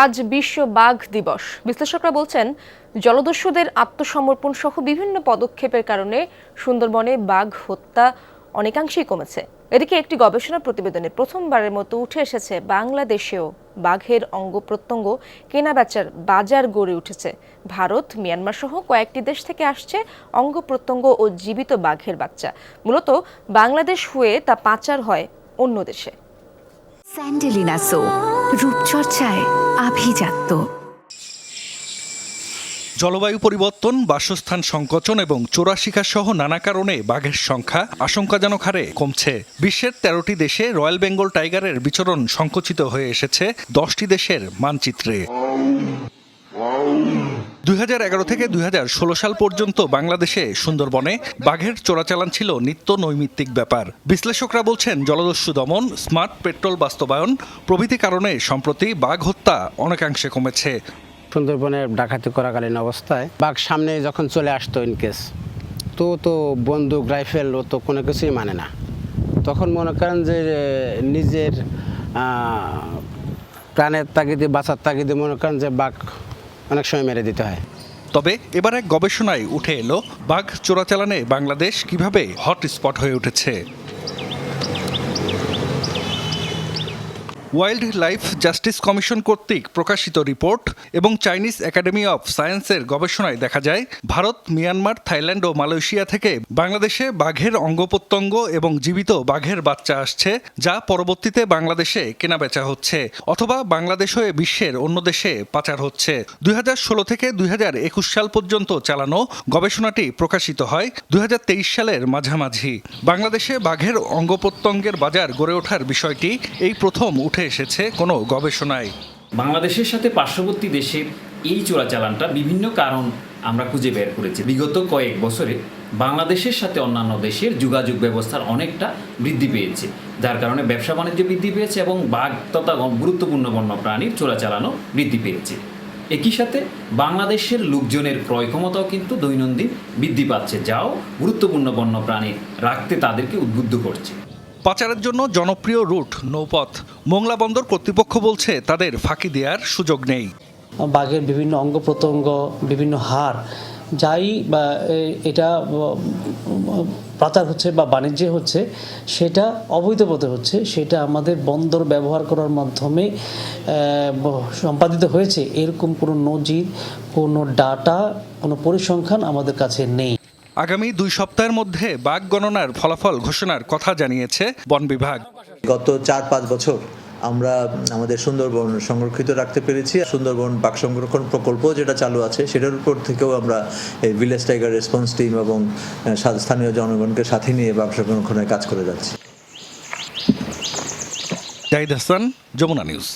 আজ বিশ্ব বাঘ দিবস। বিশ্লেষকরা বলছেন, জলদস্যুদের আত্মসমর্পণ সহ বিভিন্ন পদক্ষেপের কারণে সুন্দরবনে বাঘ হত্যা অনেকাংশেই কমেছে। এদিকে একটি গবেষণা প্রতিবেদনে প্রথমবারের মতো উঠে এসেছে বাংলাদেশেও বাঘের অঙ্গ প্রত্যঙ্গ কেনাবেচার বাজার গড়ে উঠেছে। ভারত, মিয়ানমার সহ কয়েকটি দেশ থেকে আসছে অঙ্গ প্রত্যঙ্গ ও জীবিত বাঘের বাচ্চা। মূলত বাংলাদেশ হয়ে তা পাচার হয় অন্য দেশে। স্যান্ডেলিনা সো, রূপচর্চায় আভিজাত্য। জলবায়ু পরিবর্তন, বাসস্থান সংকোচন এবং চোরা শিকার সহ নানা কারণে বাঘের সংখ্যা আশঙ্কাজনক হারে কমছে। বিশ্বের 13টি দেশে রয়্যাল বেঙ্গল টাইগারের বিচরণ সংকুচিত হয়ে এসেছে 10টি দেশের মানচিত্রে। 2011 থেকে 2016 সাল পর্যন্ত বাংলাদেশে সুন্দরবনে বাঘের চোরাচালান ছিল নিত্য নৈমিত্তিক ব্যাপার। বিশ্লেষকরা বলছেন, জলদস্যু দমন, স্মার্ট পেট্রোল বাস্তবায়ন প্রভৃতি কারণে সম্প্রতি বাঘ হত্যা অনেকাংশে কমেছে। সুন্দরবনে ডাকাতি করাকালীন অবস্থায় বাঘ সামনে যখন চলে আসতো ইনকেস তো বন্দুক রাইফেল ও তো কোনো কিছুই মানে না। তখন মনে করেন যে নিজের প্রাণের তাগিদে, বাঁচার তাগিদে মনে করেন যে বাঘ অনেক সময় মেরে দিতে হয়। তবে এবার এক গবেষণায় উঠে এলো বাঘ চোরাচালানে বাংলাদেশ কিভাবে হটস্পট হয়ে উঠেছে। ওয়াইল্ড লাইফ জাস্টিস কমিশন কর্তৃক প্রকাশিত রিপোর্ট এবং চাইনিজ একাডেমি অফ সায়েন্সের গবেষণায় দেখা যায়, ভারত, মিয়ানমার, থাইল্যান্ড ও মালয়েশিয়া থেকে বাংলাদেশে বাঘের অঙ্গপ্রত্যঙ্গ এবং জীবিত বাঘের বাচ্চা আসছে, যা পরবর্তীতে বাংলাদেশে কেনাবেচা হচ্ছে অথবা বাংলাদেশ হয়ে বিশ্বের অন্য দেশে পাচার হচ্ছে। 2016 থেকে 2021 সাল পর্যন্ত চালানো গবেষণাটি প্রকাশিত হয় 2023 সালের মাঝামাঝি। বাংলাদেশে বাঘের অঙ্গপ্রত্যঙ্গের বাজার গড়ে ওঠার বিষয়টি এই প্রথম উঠে এসেছে কোনো গবেষণায়। বাংলাদেশের সাথে পার্শ্ববর্তী দেশের এই চোরাচালানটা বিভিন্ন কারণ আমরা খুঁজে বের করেছি। বিগত কয়েক বছরে বাংলাদেশের সাথে অন্যান্য দেশের যোগাযোগ ব্যবস্থার অনেকটা বৃদ্ধি পেয়েছে, যার কারণে ব্যবসা বাণিজ্য বৃদ্ধি পেয়েছে এবং বাঘ তথা গুরুত্বপূর্ণ বন্য প্রাণীর চোরাচালানও বৃদ্ধি পেয়েছে। একই সাথে বাংলাদেশের লোকজনের ক্রয় ক্ষমতাও কিন্তু দৈনন্দিন বৃদ্ধি পাচ্ছে, যাও গুরুত্বপূর্ণ বন্য প্রাণী রাখতে তাদেরকে উদ্বুদ্ধ করছে। পাচারের জন্য জনপ্রিয় রুট নৌপথ। মোংলা বন্দর কর্তৃপক্ষ বলছে, তাদের ফাঁকি দেওয়ার সুযোগ নেই। বাঘের বিভিন্ন অঙ্গ প্রত্যঙ্গ, বিভিন্ন হাড় যাই বা এটা পাচার হচ্ছে বা বাণিজ্যে হচ্ছে, সেটা অবৈধ পথে হচ্ছে, সেটা আমাদের বন্দর ব্যবহার করার মাধ্যমে সম্পাদিত হয়েছে এরকম কোনো নজির, কোনো ডাটা, কোনো পরিসংখ্যান আমাদের কাছে নেই। আগামী 2 সপ্তাহের মধ্যে বাঘ গণনার ফলাফল ঘোষণার কথা জানিয়েছে বন বিভাগ। গত 4-5 বছর আমরা আমাদের সুন্দরবন সংরক্ষিত রাখতে পেরেছি। সুন্দরবন বাঘ সংরক্ষণ প্রকল্প যেটা চালু আছে, সেটার উপর থেকেও আমরা এই ভিলেজ টাইগার রেসপন্স টিম এবং স্থানীয় জনগণকে সাথে নিয়ে বাঘ সংরক্ষণের কাজ করে যাচ্ছি। জাহিদ হাসান, যমুনা নিউজ।